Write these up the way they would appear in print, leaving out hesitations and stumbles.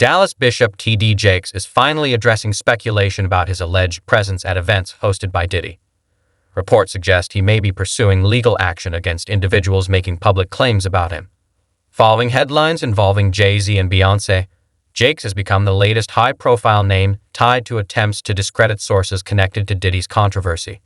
Dallas Bishop T.D. Jakes is finally addressing speculation about his alleged presence at events hosted by Diddy. Reports suggest he may be pursuing legal action against individuals making public claims about him. Following headlines involving Jay-Z and Beyoncé, Jakes has become the latest high-profile name tied to attempts to discredit sources connected to Diddy's controversy.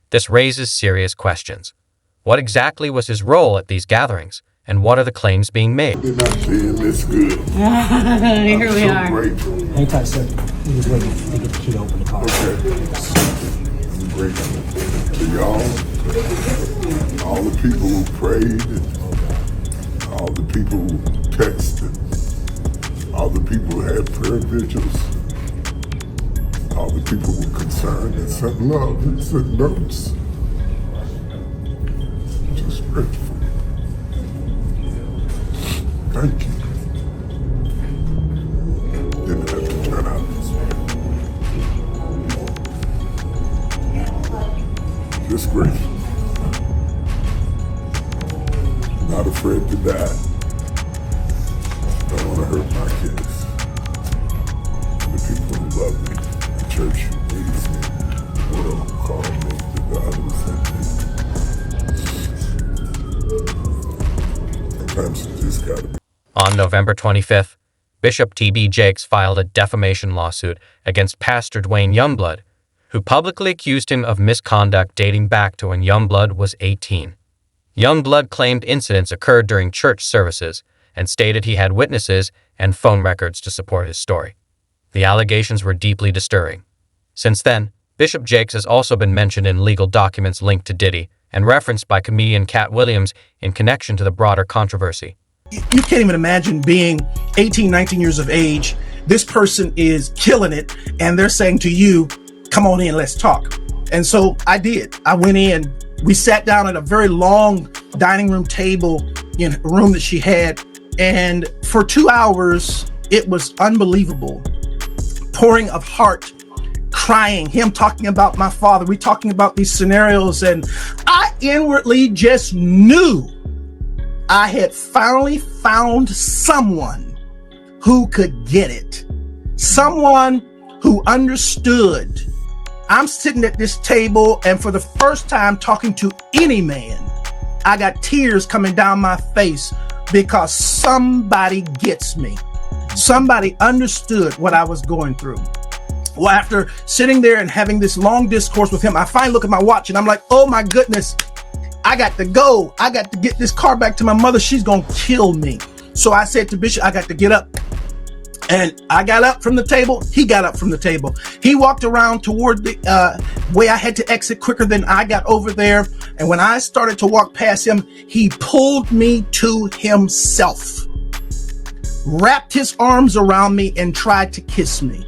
This raises serious questions. What exactly was his role at these gatherings, and what are the claims being made? They're not saying this good. Here we are. Grateful. Hang tight, sir. He was waiting to get the key to open the car. Okay. I'm grateful to y'all, all the people who prayed, and all the people who texted, all the people who had prayer vigils, all the people who were concerned and sent love and sent notes. Just grateful. Thank you. Didn't have to turn out this way. Just grateful. Not afraid to die. Don't want to hurt my kids. And the people who love me, the church who needs me, the world who called me, the God who sent me. Sometimes you just gotta be. On November 25th, Bishop T.D. Jakes filed a defamation lawsuit against Pastor Dwayne Youngblood, who publicly accused him of misconduct dating back to when Youngblood was 18. Youngblood claimed incidents occurred during church services and stated he had witnesses and phone records to support his story. The allegations were deeply disturbing. Since then, Bishop Jakes has also been mentioned in legal documents linked to Diddy and referenced by comedian Cat Williams in connection to the broader controversy. You can't even imagine being 18, 19 years of age. This person is killing it, and they're saying to you, come on in, let's talk. And so I did. I went in. We sat down at a very long dining room table in a room that she had. And for 2 hours, it was unbelievable. Pouring of heart, crying, him talking about my father. We talking about these scenarios. And I inwardly just knew I had finally found someone who could get it. Someone who understood. I'm sitting at this table, and for the first time talking to any man, I got tears coming down my face because somebody gets me. Somebody understood what I was going through. Well, after sitting there and having this long discourse with him, I finally look at my watch and I'm like, oh my goodness, I got to go. I got to get this car back to my mother. She's going to kill me. So I said to Bishop, I got to get up. And I got up from the table. He got up from the table. He walked around toward the way I had to exit quicker than I got over there. And when I started to walk past him, he pulled me to himself, wrapped his arms around me and tried to kiss me.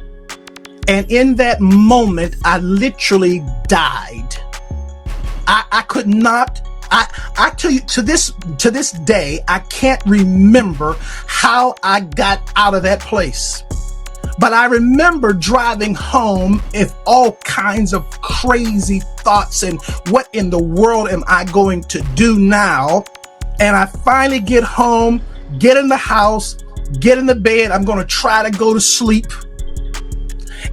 And in that moment, I literally died. I could not. I tell you, to this day, I can't remember how I got out of that place. But I remember driving home with all kinds of crazy thoughts and what in the world am I going to do now? And I finally get home, get in the house, get in the bed. I'm going to try to go to sleep.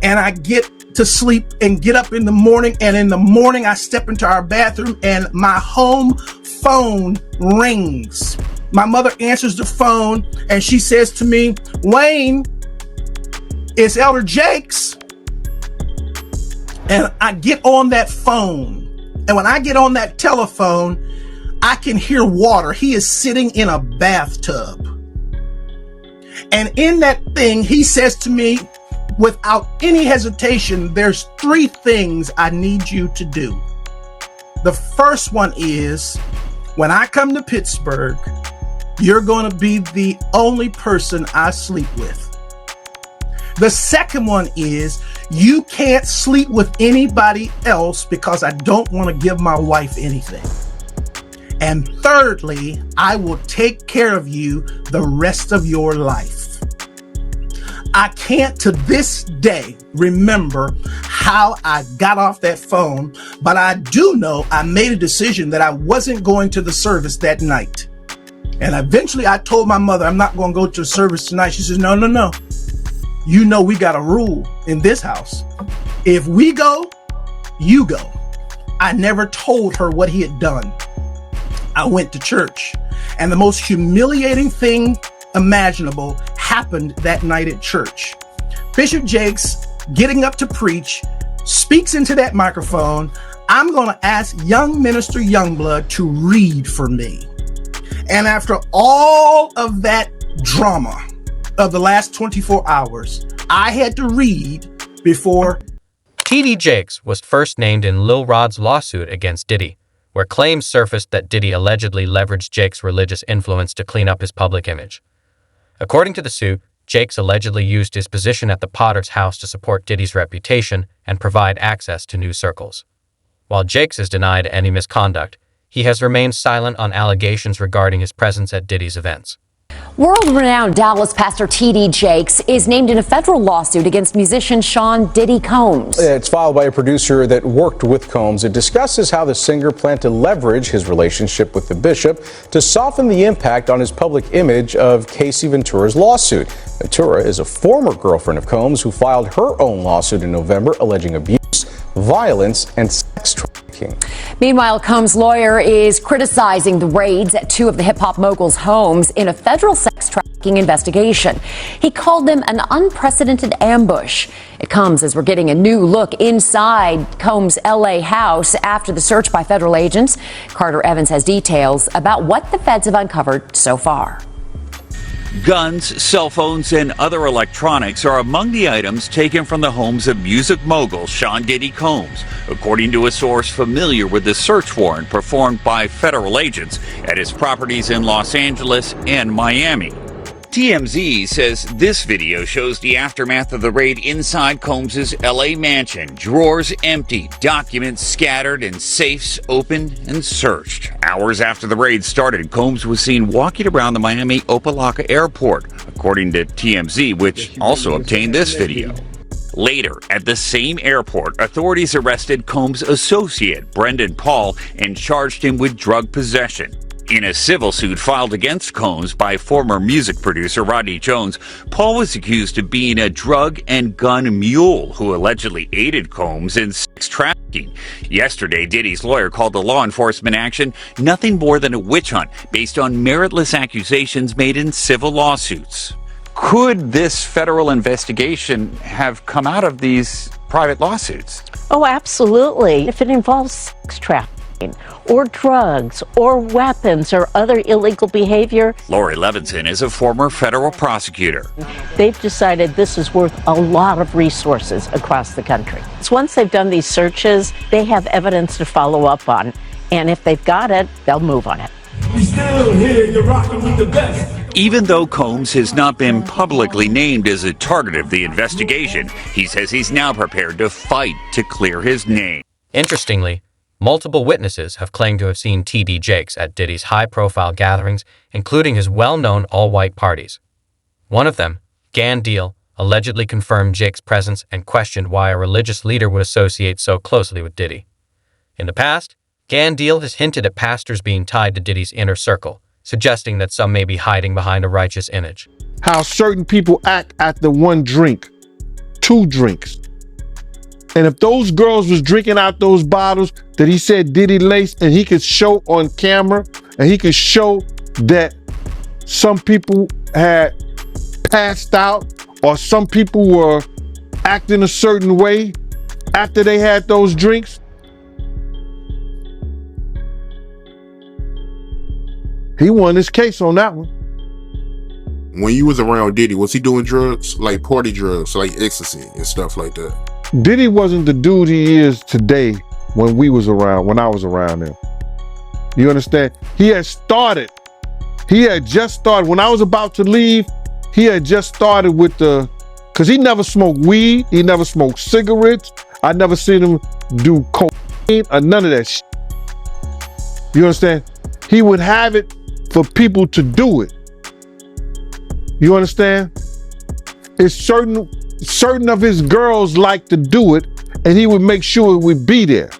And I get to sleep and get up in the morning. And in the morning, I step into our bathroom and my home phone rings. My mother answers the phone and she says to me, Wayne, it's Elder Jakes. And I get on that phone. And when I get on that telephone, I can hear water. He is sitting in a bathtub. And in that thing, he says to me, without any hesitation, there's 3 things I need you to do. The first one is, when I come to Pittsburgh, you're going to be the only person I sleep with. The second one is, you can't sleep with anybody else because I don't want to give my wife anything. And thirdly, I will take care of you the rest of your life. I can't to this day remember how I got off that phone, but I do know I made a decision that I wasn't going to the service that night. And eventually I told my mother, I'm not going to go to the service tonight. She says, no. you know we got a rule in this house. If we go, you go. I never told her what he had done. I went to church, and the most humiliating thing imaginable happened that night at church. Bishop Jakes, getting up to preach, speaks into that microphone. I'm going to ask young minister Youngblood to read for me. And after all of that drama of the last 24 hours, I had to read before. T.D. Jakes was first named in Lil Rod's lawsuit against Diddy, where claims surfaced that Diddy allegedly leveraged Jakes' religious influence to clean up his public image. According to the suit, Jakes allegedly used his position at the Potter's house to support Diddy's reputation and provide access to new circles. While Jakes has denied any misconduct, he has remained silent on allegations regarding his presence at Diddy's events. World-renowned Dallas pastor T.D. Jakes is named in a federal lawsuit against musician Sean Diddy Combs. It's filed by a producer that worked with Combs. It discusses how the singer planned to leverage his relationship with the bishop to soften the impact on his public image of Casey Ventura's lawsuit. Ventura is a former girlfriend of Combs who filed her own lawsuit in November alleging abuse, violence, and sex trafficking. Meanwhile, Combs' lawyer is criticizing the raids at two of the hip-hop mogul's homes in a federal sex trafficking investigation. He called them an unprecedented ambush. It comes as we're getting a new look inside Combs' L.A. house after the search by federal agents. Carter Evans has details about what the feds have uncovered so far. Guns, cell phones, and other electronics are among the items taken from the homes of music mogul Sean Diddy Combs, according to a source familiar with the search warrant performed by federal agents at his properties in Los Angeles and Miami. TMZ says this video shows the aftermath of the raid inside Combs' LA mansion. Drawers empty, documents scattered, and safes opened and searched. Hours after the raid started, Combs was seen walking around the Miami Opa-locka airport, according to TMZ, which also obtained this video. Later, at the same airport, authorities arrested Combs' associate, Brendan Paul, and charged him with drug possession. In a civil suit filed against Combs by former music producer Rodney Jones, Paul was accused of being a drug and gun mule who allegedly aided Combs in sex trafficking. Yesterday, Diddy's lawyer called the law enforcement action nothing more than a witch hunt based on meritless accusations made in civil lawsuits. Could this federal investigation have come out of these private lawsuits? Oh, absolutely. If it involves sex trafficking or drugs or weapons or other illegal behavior. Lori Levinson is a former federal prosecutor. They've decided this is worth a lot of resources across the country. So once they've done these searches, they have evidence to follow up on. And if they've got it, they'll move on it. We still here, you're rocking with the best. Even though Combs has not been publicly named as a target of the investigation, he says he's now prepared to fight to clear his name. Interestingly, multiple witnesses have claimed to have seen T.D. Jakes at Diddy's high-profile gatherings, including his well-known all-white parties. One of them, Gan Deal, allegedly confirmed Jakes' presence and questioned why a religious leader would associate so closely with Diddy. In the past, Gan Deal has hinted at pastors being tied to Diddy's inner circle, suggesting that some may be hiding behind a righteous image. How certain people act after one drink, two drinks. And if those girls was drinking out those bottles that he said Diddy laced, and he could show on camera, and he could show that some people had passed out or some people were acting a certain way after they had those drinks, he won his case on that one. When you was around Diddy, was he doing drugs, like party drugs, like ecstasy and stuff like that? Diddy wasn't the dude he is today when I was around him. You understand? He had just started, when I was about to leave, he had just started with cause he never smoked weed, he never smoked cigarettes. I never seen him do cocaine or none of that shit. You understand? He would have it for people to do it. You understand? It's certain of his girls like to do it, and he would make sure it would be there.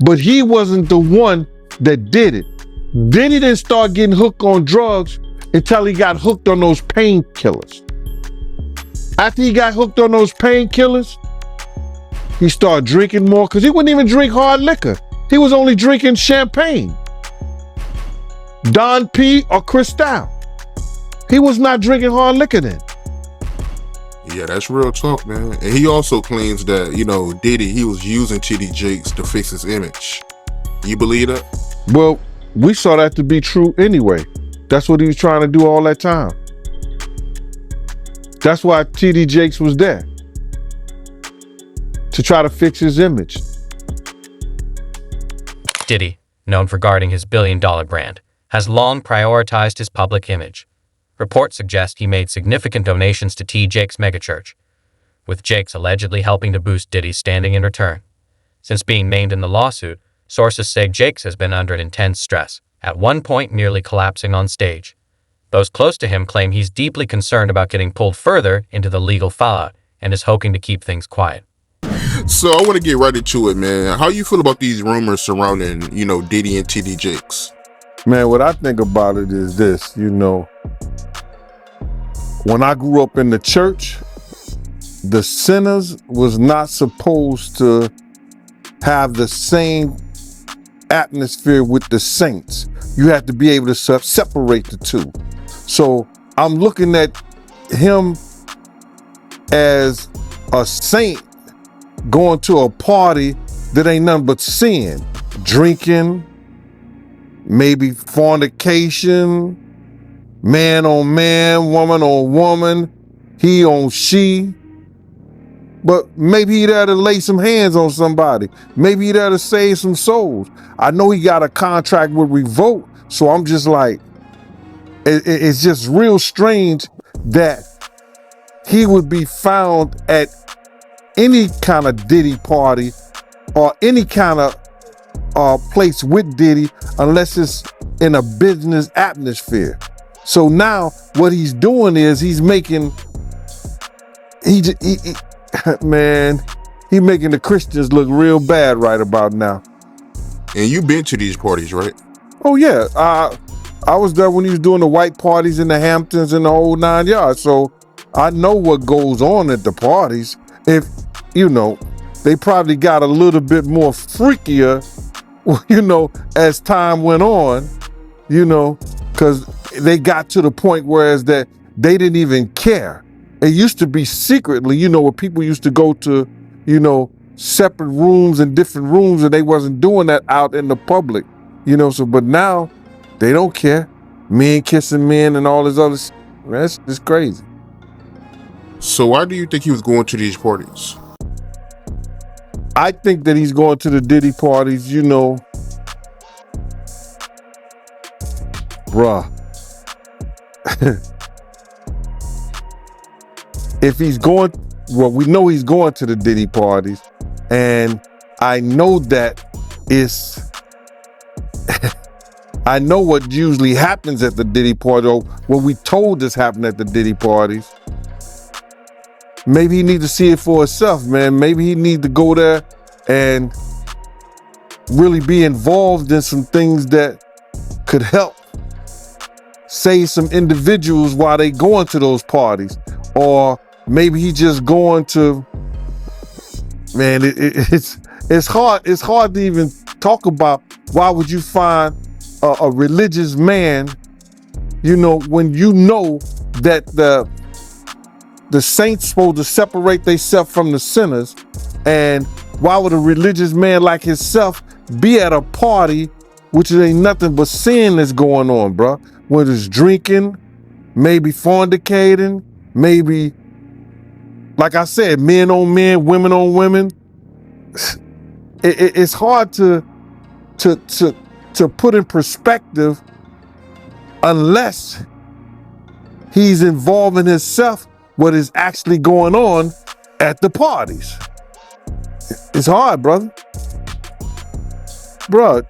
But he wasn't the one that did it. Then he didn't start getting hooked on drugs until he got hooked on those painkillers. After he got hooked on those painkillers, he started drinking more because he wouldn't even drink hard liquor. He was only drinking champagne, Don P or Cristal. He was not drinking hard liquor then. Yeah, that's real talk, man. And he also claims that, Diddy, he was using TD Jakes to fix his image. You believe that? Well, we saw that to be true anyway. That's what he was trying to do all that time. That's why TD Jakes was there, to try to fix his image. Diddy, known for guarding his billion-dollar brand, has long prioritized his public image. Reports suggest he made significant donations to T. Jakes' megachurch, with Jakes allegedly helping to boost Diddy's standing in return. Since being named in the lawsuit, sources say Jakes has been under intense stress, at one point nearly collapsing on stage. Those close to him claim he's deeply concerned about getting pulled further into the legal fallout and is hoping to keep things quiet. So I want to get right into it, man. How you feel about these rumors surrounding, Diddy and TD Jakes? Man, what I think about it is this, when I grew up in the church, the sinners was not supposed to have the same atmosphere with the saints. You have to be able to separate the two. So I'm looking at him as a saint going to a party that ain't nothing but sin, drinking, maybe fornication, man on man, woman on woman, he on she. But maybe he there to lay some hands on somebody. Maybe he there to save some souls. I know he got a contract with Revolt, so I'm just like, it's just real strange that he would be found at any kind of Diddy party or any kind of place with Diddy unless it's in a business atmosphere. So now what he's doing is he's making, man, he making the Christians look real bad right about now. And you been to these parties, right? Oh yeah, I was there when he was doing the white parties in the Hamptons and the whole 9 yards. So I know what goes on at the parties. If, they probably got a little bit more freakier, as time went on, because they got to the point whereas that they didn't even care. It used to be secretly, where people used to go to, separate rooms and different rooms, and they wasn't doing that out in the public, but now they don't care. Men kissing men and all this other shit. That's just crazy. So why do you think he was going to these parties? I think that he's going to the Diddy parties, bruh. If he's going, well, we know he's going to the Diddy parties, and I know that it's, I know what usually happens at the Diddy party, or what we told us happened at the Diddy parties. Maybe he need to see it for himself, man. Maybe he need to go there and really be involved in some things that could help save some individuals while they going to those parties. Or maybe he just going to, man, it's hard to even talk about. Why would you find a religious man, when you know that the saints supposed to separate themselves from the sinners, and why would a religious man like himself be at a party which ain't nothing but sin that's going on, bro? Whether it's drinking, maybe fornicating, maybe, like I said, men on men, women on women. It's hard to put in perspective unless he's involving himself what is actually going on at the parties. It's hard, brother. Bruh,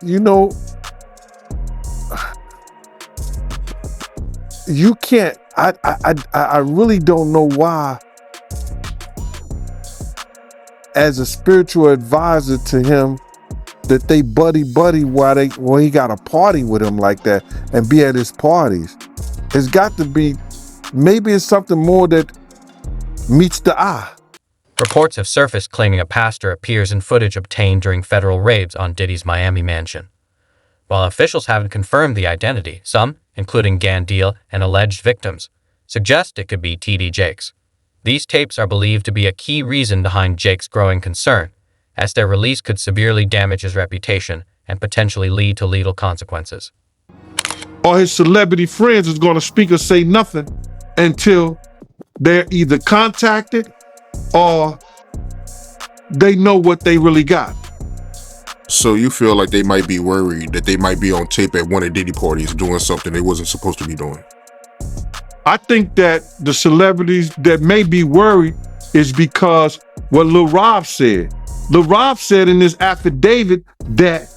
you can't, I really don't know why, as a spiritual advisor to him, that they buddy while he got a party with him like that and be at his parties. It's got to be, maybe it's something more that meets the eye. Reports have surfaced claiming a pastor appears in footage obtained during federal raids on Diddy's Miami mansion. While officials haven't confirmed the identity, some, including Gandil and alleged victims, suggest it could be T.D. Jakes. These tapes are believed to be a key reason behind Jake's growing concern, as their release could severely damage his reputation and potentially lead to legal consequences. Or his celebrity friends is going to speak or say nothing until they're either contacted or they know what they really got. So you feel like they might be worried that they might be on tape at one of Diddy parties doing something they wasn't supposed to be doing? I think that the celebrities that may be worried is because what Lil Rob said. Lil Rob said in his affidavit that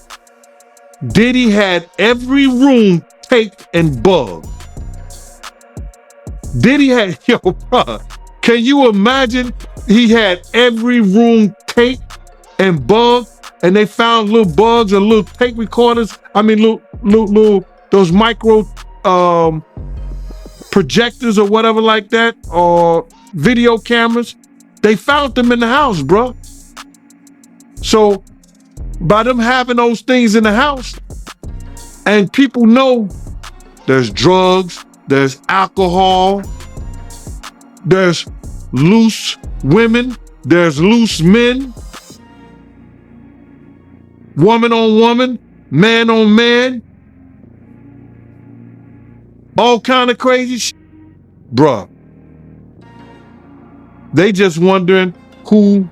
Diddy had every room taped and bugged. Diddy had, yo, bro, can you imagine? He had every room taped and bugged, and they found little bugs and little tape recorders. I mean, little those micro projectors or whatever like that, or video cameras. They found them in the house, bro. So by them having those things in the house, and people know there's drugs, there's alcohol, there's loose women, there's loose men, woman on woman, man on man, all kind of crazy shit. Bruh, they just wondering who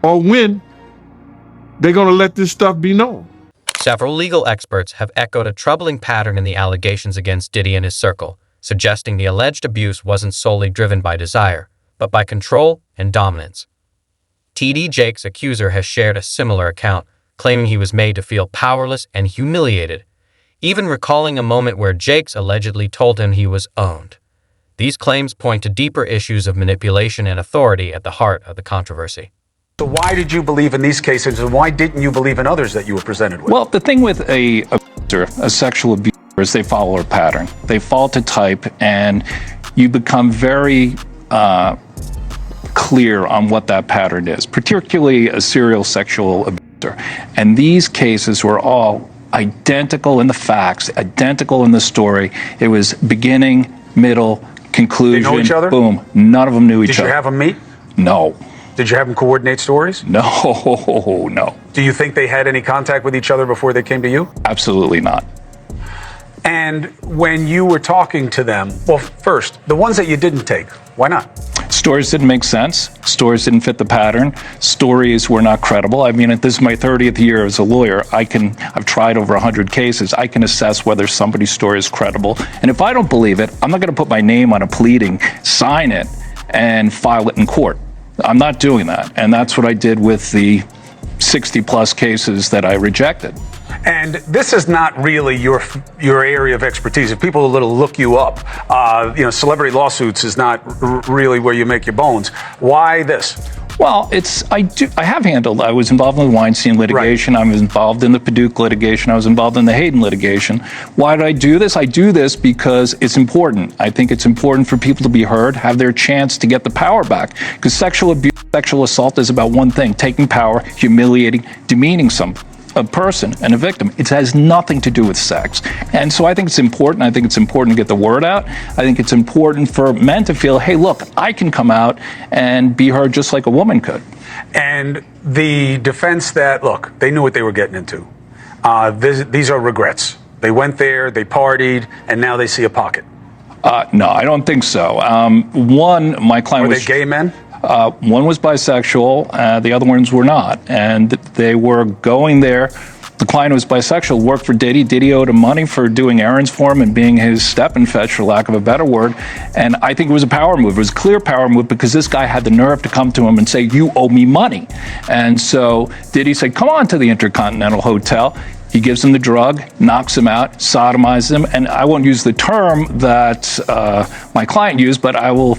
or when they're gonna let this stuff be known. Several legal experts have echoed a troubling pattern in the allegations against Diddy and his circle, suggesting the alleged abuse wasn't solely driven by desire, but by control and dominance. T.D. Jakes' accuser has shared a similar account, claiming he was made to feel powerless and humiliated, even recalling a moment where Jakes allegedly told him he was owned. These claims point to deeper issues of manipulation and authority at the heart of the controversy. So why did you believe in these cases, and why didn't you believe in others that you were presented with? Well, the thing with a sexual abuser is they follow a pattern. They fall to type, and you become very clear on what that pattern is, particularly a serial sexual abuser. And these cases were all identical in the facts, identical in the story. It was beginning, middle, conclusion. They know each other? Boom. None of them knew each other. Did you have them meet? No. Did you have them coordinate stories? No, no. Do you think they had any contact with each other before they came to you? Absolutely not. And when you were talking to them, well, first, the ones that you didn't take, why not? Stories didn't make sense. Stories didn't fit the pattern. Stories were not credible. I mean, this is my 30th year as a lawyer. I've tried over 100 cases. I can assess whether somebody's story is credible. And if I don't believe it, I'm not going to put my name on a pleading, sign it, and file it in court. I'm not doing that. And that's what I did with the 60 plus cases that I rejected. And this is not really your area of expertise. If people look you up, celebrity lawsuits is not really where you make your bones. Why this? Well, I was involved in the Weinstein litigation. Right. I was involved in the Paducah litigation. I was involved in the Hayden litigation. Why did I do this? I do this because it's important. I think it's important for people to be heard, have their chance to get the power back. Because sexual abuse, sexual assault is about one thing: taking power, humiliating, demeaning a person and a victim. It has nothing to do with sex. And so I think it's important. I think it's important to get the word out. I think it's important for men to feel, hey, look, I can come out and be heard just like a woman could. And the defense that, look, they knew what they were getting into. These are regrets. They went there, they partied, and now they see a pocket. No, I don't think so. One, my client was... Were they gay men? One was bisexual, the other ones were not. And they were going there. The client was bisexual, worked for Diddy. Diddy owed him money for doing errands for him and being his step-and-fetch, for lack of a better word. And I think it was a power move. It was a clear power move because this guy had the nerve to come to him and say, you owe me money. And so Diddy said, come on to the Intercontinental Hotel. He gives him the drug, knocks him out, sodomizes him. And I won't use the term that my client used, but I will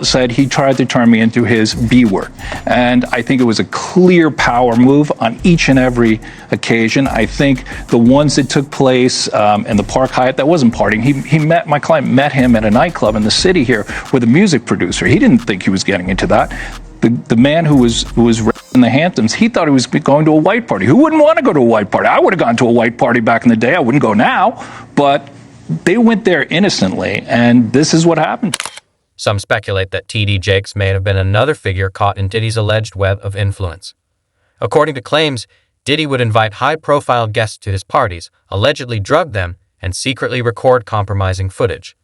said he tried to turn me into his B word. And I think it was a clear power move on each and every occasion. I think the ones that took place in the Park Hyatt, that wasn't partying. My client met him at a nightclub in the city here with a music producer. He didn't think he was getting into that. The man who was in the Hamptons, he thought he was going to a white party. Who wouldn't want to go to a white party? I would have gone to a white party back in the day. I wouldn't go now. But they went there innocently, and this is what happened. Some speculate that T.D. Jakes may have been another figure caught in Diddy's alleged web of influence. According to claims, Diddy would invite high-profile guests to his parties, allegedly drug them, and secretly record compromising footage.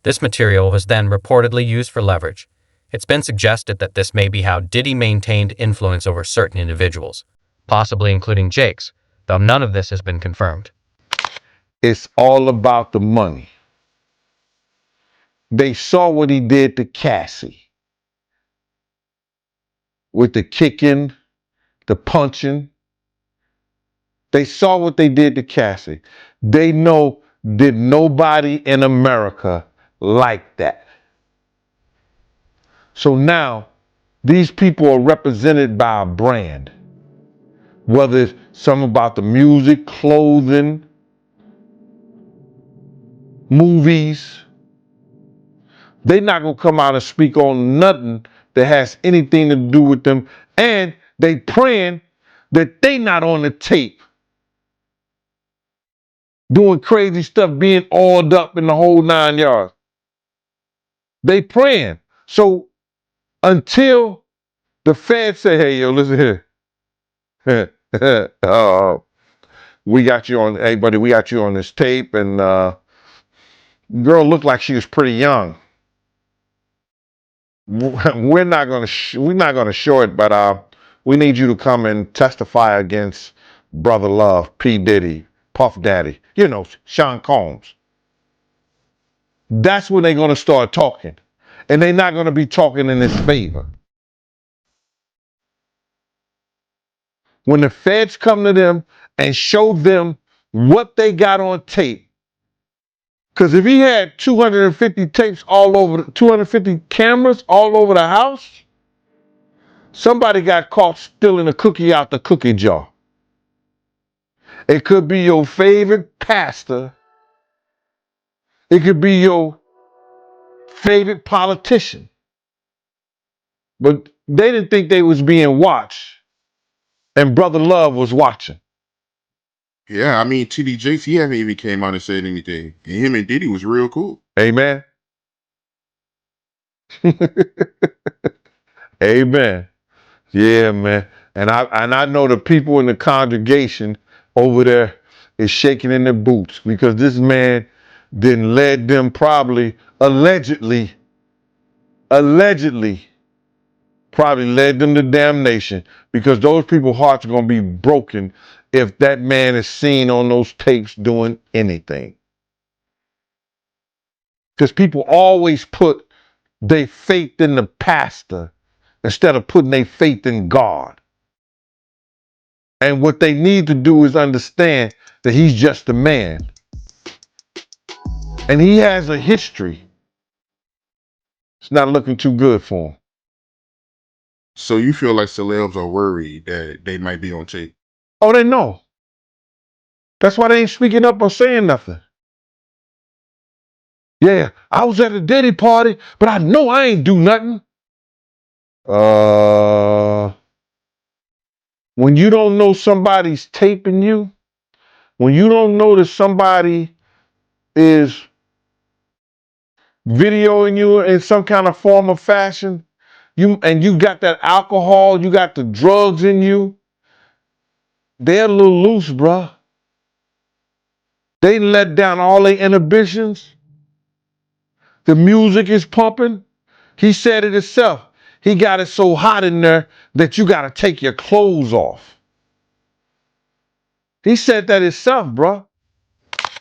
This material was then reportedly used for leverage. It's been suggested that this may be how Diddy maintained influence over certain individuals, possibly including Jakes, though none of this has been confirmed. It's all about the money. They saw what he did to Cassie. With the kicking, the punching. They saw what they did to Cassie. They know that nobody in America liked that. So now, these people are represented by a brand. Whether it's something about the music, clothing, movies. They're not going to come out and speak on nothing that has anything to do with them. And they praying that they not on the tape. Doing crazy stuff, being oiled up in the whole 9 yards. They praying. So until the feds say, hey, yo, listen here. We got you on, hey, buddy, we got you on this tape. And girl looked like she was pretty young. We're not going to show it, but we need you to come and testify against Brother Love, P. Diddy, Puff Daddy, Sean Combs. That's when they're going to start talking. And they're not going to be talking in his favor. When the feds come to them and show them what they got on tape, because if he had 250 tapes 250 cameras all over the house, somebody got caught stealing a cookie out the cookie jar. It could be your favorite pastor. It could be your favorite politician. But they didn't think they was being watched. And Brother Love was watching. Yeah, I mean, T.D. Jakes, he haven't even came out and said anything. And him and Diddy was real cool. Amen. Amen. Yeah, man. And I know the people in the congregation over there is shaking in their boots because this man didn't led them probably allegedly probably led them to damnation because those people's hearts are going to be broken if that man is seen on those tapes doing anything. Because people always put their faith in the pastor instead of putting their faith in God. And what they need to do is understand that he's just a man. And he has a history. It's not looking too good for him. So you feel like celebs are worried that they might be on tape? Oh, they know. That's why they ain't speaking up or saying nothing. Yeah, I was at a Diddy party, but I know I ain't do nothing. When you don't know somebody's taping you, when you don't know that somebody is videoing you in some kind of form or fashion, you got that alcohol, you got the drugs in you, they're a little loose, bruh. They let down all their inhibitions. The music is pumping. He said it himself. He got it so hot in there that you got to take your clothes off. He said that himself, bruh.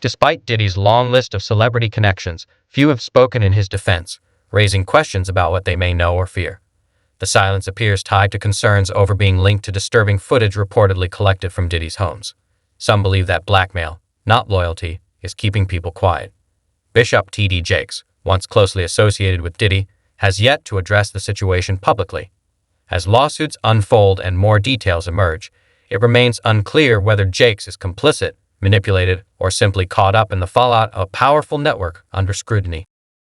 Despite Diddy's long list of celebrity connections, few have spoken in his defense, raising questions about what they may know or fear. The silence appears tied to concerns over being linked to disturbing footage reportedly collected from Diddy's homes. Some believe that blackmail, not loyalty, is keeping people quiet. Bishop T.D. Jakes, once closely associated with Diddy, has yet to address the situation publicly. As lawsuits unfold and more details emerge, it remains unclear whether Jakes is complicit, manipulated, or simply caught up in the fallout of a powerful network under scrutiny.